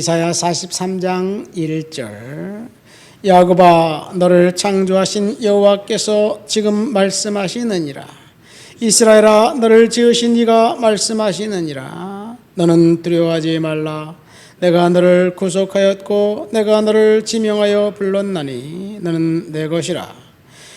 이사야 43장 1절 야곱아 너를 창조하신 여호와께서 지금 말씀하시느니라. 이스라엘아 너를 지으신 이가 말씀하시느니라. 너는 두려워하지 말라. 내가 너를 구속하였고 내가 너를 지명하여 불렀나니 너는 내 것이라.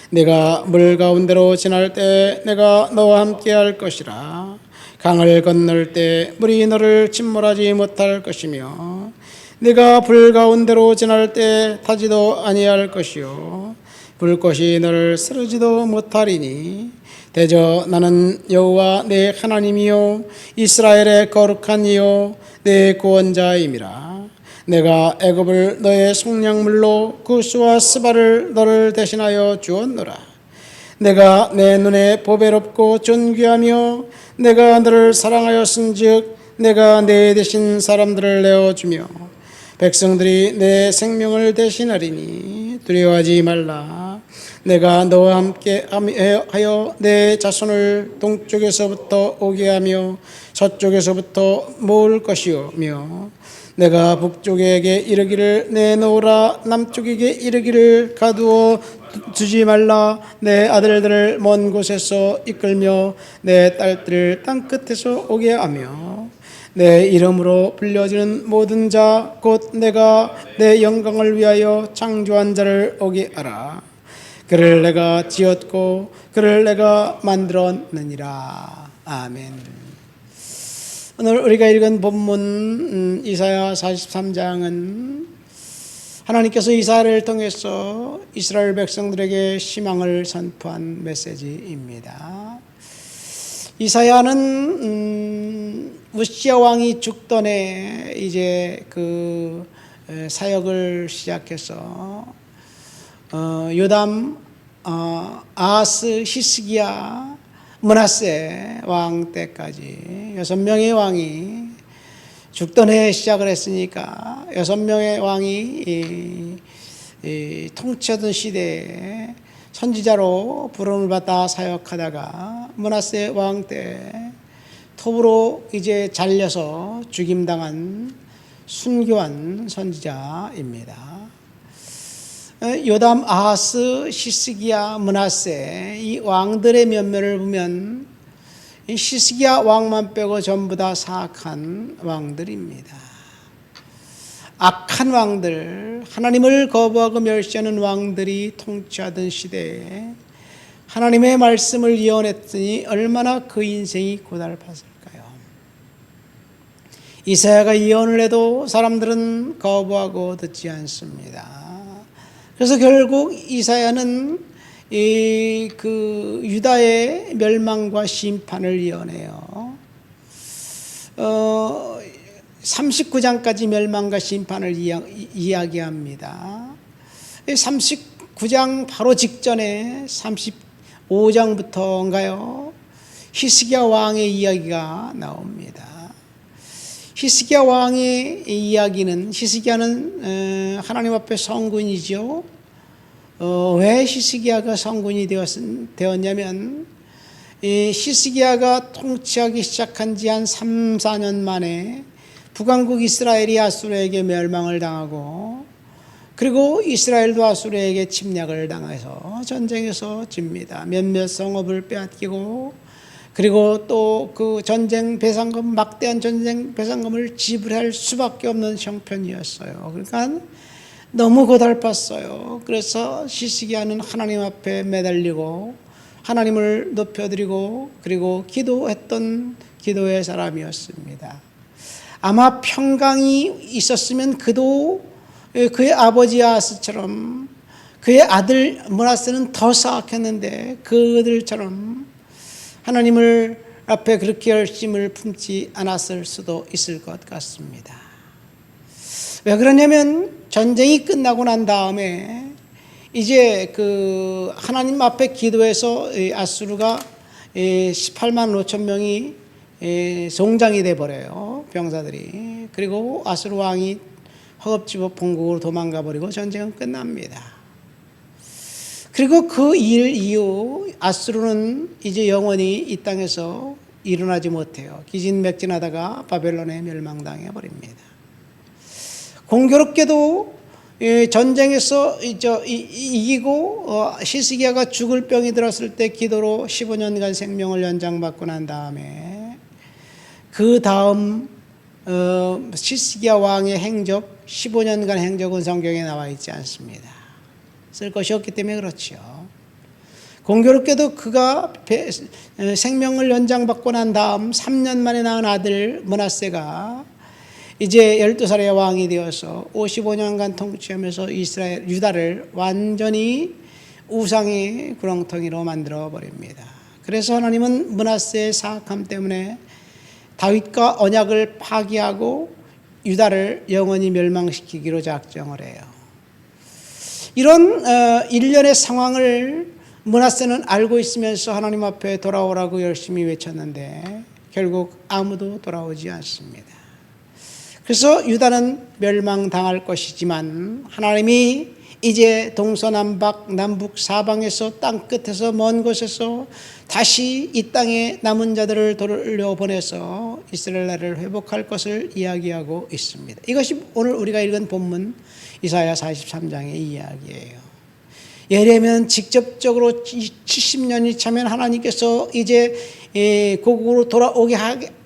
내가 물 가운데로 지날 때 내가 너와 함께 할 것이라. 강을 건널 때 물이 너를 침몰하지 못할 것이며 네가 불 가운데로 지날 때 타지도 아니할 것이요 불꽃이 너를 쓰러지도 못하리니 대저 나는 여호와 내 하나님이요 이스라엘의 거룩한 이요 내 구원자임이라. 내가 애굽을 너의 속량물로 구스와 스바를 너를 대신하여 주었노라. 내가 내 눈에 보배롭고 존귀하며 내가 너를 사랑하였은즉 내가 내 대신 사람들을 내어주며 백성들이 내 생명을 대신하리니 두려워하지 말라. 내가 너와 함께 하여 내 자손을 동쪽에서부터 오게 하며 서쪽에서부터 모을 것이오며 내가 북쪽에게 이르기를 내놓으라 남쪽에게 이르기를 가두어 두지 말라. 내 아들들을 먼 곳에서 이끌며 내 딸들을 땅끝에서 오게 하며 내 이름으로 불려지는 모든 자 곧 내가 내 영광을 위하여 창조한 자를 오게 하라. 그를 내가 지었고 그를 내가 만들었느니라. 아멘. 오늘 우리가 읽은 본문 이사야 43장은 하나님께서 이사야를 통해서 이스라엘 백성들에게 희망을 선포한 메시지입니다. 이사야는 우시야 왕이 죽던 해 이제 그 사역을 시작해서 요담, 아하스, 히스기야, 므낫세 왕 때까지 6명의 왕이 죽던 해에 시작을 했으니까 6명의 왕이 통치하던 시대에 선지자로 부름을 받아 사역하다가 므낫세 왕 때 톱으로 이제 잘려서 죽임당한 순교한 선지자입니다. 요담, 아하스, 히스기야, 므낫세 이 왕들의 면면을 보면 히스기야 왕만 빼고 전부 다 사악한 왕들입니다. 악한 왕들, 하나님을 거부하고 멸시하는 왕들이 통치하던 시대에 하나님의 말씀을 예언했더니 얼마나 그 인생이 고달팠을까요? 이사야가 예언을 해도 사람들은 거부하고 듣지 않습니다. 그래서 결국 이사야는 그 유다의 멸망과 심판을 예언해요. 39장까지 멸망과 심판을 이야기합니다. 39장 바로 직전에 35장부터인가요? 히스기야 왕의 이야기가 나옵니다. 히스기야 왕의 이야기는 히스기야는 하나님 앞에 성군이죠. 왜 히스기야가 성군이 되었냐면 히스기야가 통치하기 시작한 지 한 3, 4년 만에 북왕국 이스라엘이 아수르에게 멸망을 당하고 그리고 이스라엘도 아수르에게 침략을 당해서 전쟁에서 집니다. 몇몇 성읍을 빼앗기고 그리고 또 그 전쟁 배상금, 막대한 전쟁 배상금을 지불할 수밖에 없는 형편이었어요. 그러니까 너무 고달팠어요. 그래서 히스기야는 하나님 앞에 매달리고 하나님을 높여드리고 그리고 기도했던 기도의 사람이었습니다. 아마 평강이 있었으면 그도 그의 아버지 아하스처럼 그의 아들 므낫세는 더 사악했는데 그들처럼 하나님을 앞에 그렇게 열심을 품지 않았을 수도 있을 것 같습니다. 왜 그러냐면 전쟁이 끝나고 난 다음에 이제 그 하나님 앞에 기도해서 아수르가 18만 5천 명이 송장이 돼버려요. 병사들이. 그리고 아수르 왕이 허겁지겁 본국으로 도망가 버리고 전쟁은 끝납니다. 그리고 그 일 이후 아수르는 이제 영원히 이 땅에서 일어나지 못해요. 기진맥진하다가 바벨론에 멸망당해 버립니다. 공교롭게도 전쟁에서 이기고 히스기야가 죽을 병이 들었을 때 기도로 15년간 생명을 연장받고 난 다음에 그 다음 히스기야 왕의 행적 15년간 행적은 성경에 나와 있지 않습니다. 쓸 것이 없기 때문에 그렇죠. 공교롭게도 그가 생명을 연장받고 난 다음 3년 만에 낳은 아들 므낫세가 이제 12살의 왕이 되어서 55년간 통치하면서 유다를 완전히 우상의 구렁텅이로 만들어 버립니다. 그래서 하나님은 므낫세의 사악함 때문에 다윗과 언약을 파기하고 유다를 영원히 멸망시키기로 작정을 해요. 이런 일련의 상황을 므낫세는 알고 있으면서 하나님 앞에 돌아오라고 열심히 외쳤는데 결국 아무도 돌아오지 않습니다. 그래서 유다는 멸망당할 것이지만 하나님이 이제 동서남북 남북 사방에서 땅끝에서 먼 곳에서 다시 이 땅에 남은 자들을 돌려보내서 이스라엘 나라를 회복할 것을 이야기하고 있습니다. 이것이 오늘 우리가 읽은 본문 이사야 43장의 이야기예요. 예레미야는 직접적으로 70년이 차면 하나님께서 이제 고국으로 돌아오게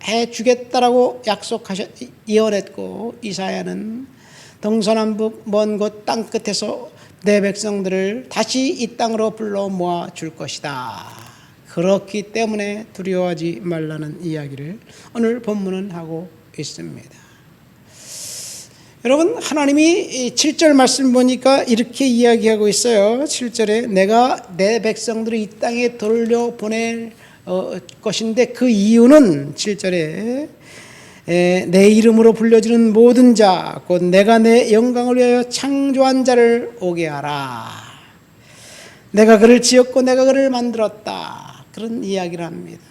해 주겠다라고 예언했고, 이사야는 동서남북 먼 곳 땅끝에서 내 백성들을 다시 이 땅으로 불러 모아 줄 것이다. 그렇기 때문에 두려워하지 말라는 이야기를 오늘 본문은 하고 있습니다. 여러분, 하나님이 7절 말씀 보니까 이렇게 이야기하고 있어요. 7절에 내가 내 백성들을 이 땅에 돌려보낼 것인데 그 이유는 7절에 내 이름으로 불려지는 모든 자 곧 내가 내 영광을 위하여 창조한 자를 오게 하라. 내가 그를 지었고 내가 그를 만들었다. 그런 이야기를 합니다.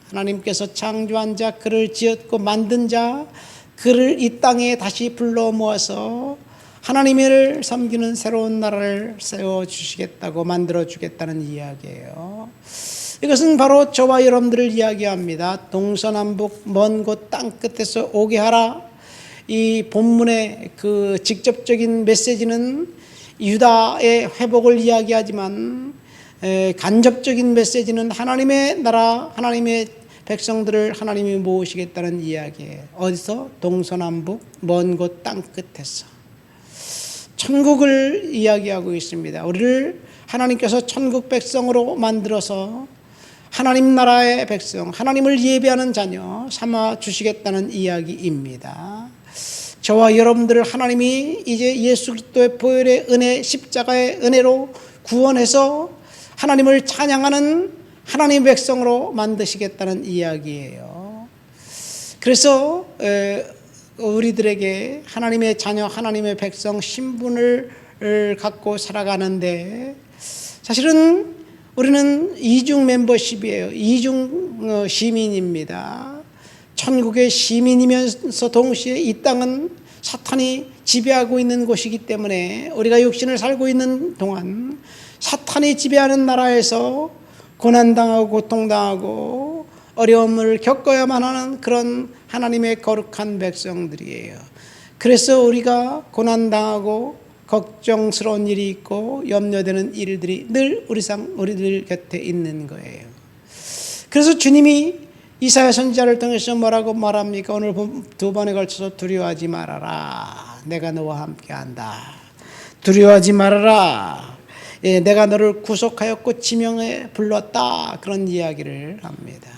하나님께서 창조한 자, 그를 지었고 만든 자, 그를 이 땅에 다시 불러 모아서 하나님을 섬기는 새로운 나라를 세워주시겠다고 만들어주겠다는 이야기예요. 이것은 바로 저와 여러분들을 이야기합니다. 동서남북 먼 곳 땅끝에서 오게 하라. 이 본문의 그 직접적인 메시지는 유다의 회복을 이야기하지만 간접적인 메시지는 하나님의 나라, 하나님의 백성들을 하나님이 모으시겠다는 이야기예요. 어디서? 동서남북 먼 곳 땅끝에서. 천국을 이야기하고 있습니다. 우리를 하나님께서 천국 백성으로 만들어서 하나님 나라의 백성, 하나님을 예배하는 자녀 삼아 주시겠다는 이야기입니다. 저와 여러분들을 하나님이 이제 예수 그리스도의 보혈의 은혜, 십자가의 은혜로 구원해서 하나님을 찬양하는 하나님의 백성으로 만드시겠다는 이야기예요. 그래서 우리들에게 하나님의 자녀, 하나님의 백성 신분을 갖고 살아가는데 사실은 우리는 이중 멤버십이에요. 이중 시민입니다. 천국의 시민이면서 동시에 이 땅은 사탄이 지배하고 있는 곳이기 때문에 우리가 육신을 살고 있는 동안 사탄이 지배하는 나라에서 고난당하고 고통당하고 어려움을 겪어야만 하는 그런 하나님의 거룩한 백성들이에요. 그래서 우리가 고난당하고 걱정스러운 일이 있고 염려되는 일들이 늘 우리들 곁에 있는 거예요. 그래서 주님이 이사야 선지자를 통해서 뭐라고 말합니까? 오늘 두 번에 걸쳐서 두려워하지 말아라. 내가 너와 함께한다. 두려워하지 말아라. 내가 너를 구속하였고 지명해 불렀다. 그런 이야기를 합니다.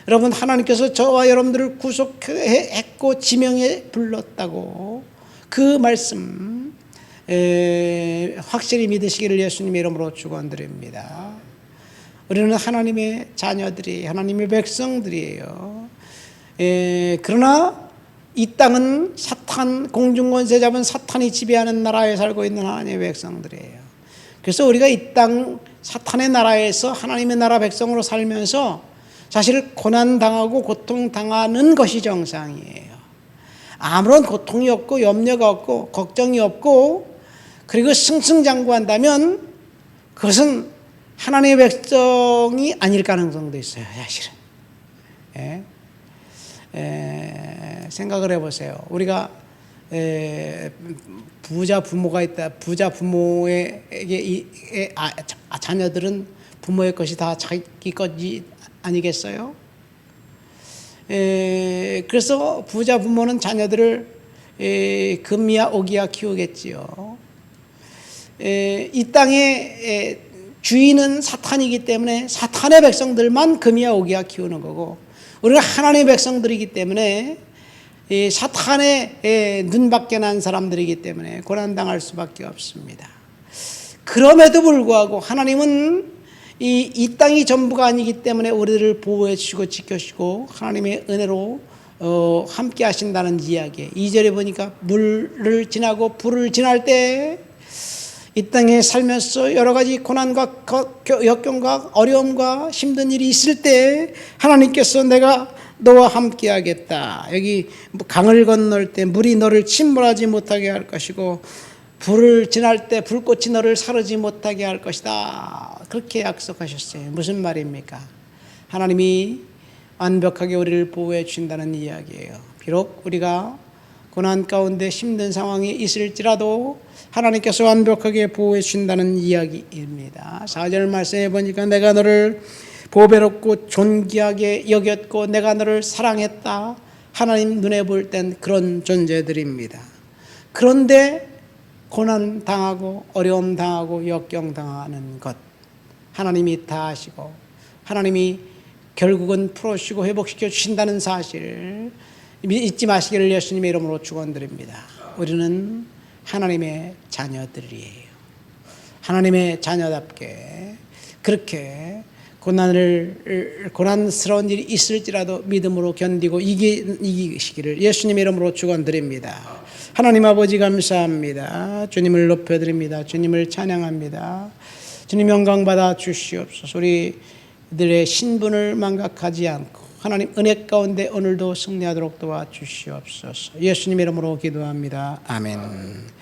여러분, 하나님께서 저와 여러분들을 구속했고 지명해 불렀다고 그 말씀 확실히 믿으시기를 예수님의 이름으로 축원드립니다. 우리는 하나님의 자녀들이, 하나님의 백성들이에요. 그러나 이 땅은 사탄, 공중권세 잡은 사탄이 지배하는 나라에 살고 있는 하나님의 백성들이에요. 그래서 우리가 이 땅 사탄의 나라에서 하나님의 나라 백성으로 살면서 사실 고난당하고 고통당하는 것이 정상이에요. 아무런 고통이 없고 염려가 없고 걱정이 없고 그리고 승승장구한다면 그것은 하나님의 백성이 아닐 가능성도 있어요. 사실은. 생각을 해보세요. 우리가 부자 부모가 있다. 부자 부모에게 자녀들은 부모의 것이 다 자기 것이 아니겠어요? 그래서 부자 부모는 자녀들을 금이야 오기야 키우겠지요. 이 땅의 주인은 사탄이기 때문에 사탄의 백성들만 금이야 오기야 키우는 거고, 우리가 하나님의 백성들이기 때문에 사탄의 눈밖에 난 사람들이기 때문에 고난당할 수밖에 없습니다. 그럼에도 불구하고 하나님은 이 땅이 전부가 아니기 때문에 우리를 보호해 주시고 지켜주시고 하나님의 은혜로 함께 하신다는 이야기. 2절에 보니까 물을 지나고 불을 지날 때 이 땅에 살면서 여러 가지 고난과 역경과 어려움과 힘든 일이 있을 때 하나님께서 내가 너와 함께 하겠다. 여기 강을 건널 때 물이 너를 침몰하지 못하게 할 것이고, 불을 지날 때 불꽃이 너를 사르지 못하게 할 것이다. 그렇게 약속하셨어요. 무슨 말입니까? 하나님이 완벽하게 우리를 보호해 주신다는 이야기예요. 비록 우리가 고난 가운데 힘든 상황이 있을지라도 하나님께서 완벽하게 보호해 주신다는 이야기입니다. 4절 말씀해 보니까 내가 너를 보배롭고 존귀하게 여겼고 내가 너를 사랑했다. 하나님 눈에 볼 땐 그런 존재들입니다. 그런데 고난 당하고 어려움 당하고 역경 당하는 것 하나님이 다 하시고 하나님이 결국은 풀어주시고 회복시켜 주신다는 사실 잊지 마시기를 예수님의 이름으로 축원드립니다. 우리는 하나님의 자녀들이에요. 하나님의 자녀답게 그렇게 고난스러운 일이 있을지라도 믿음으로 견디고 이기시기를 예수님의 이름으로 축원드립니다. 하나님 아버지 감사합니다. 주님을 높여드립니다. 주님을 찬양합니다. 주님 영광 받아 주시옵소서. 우리들의 신분을 망각하지 않고 하나님 은혜 가운데 오늘도 승리하도록 도와주시옵소서. 예수님 이름으로 기도합니다. 아멘.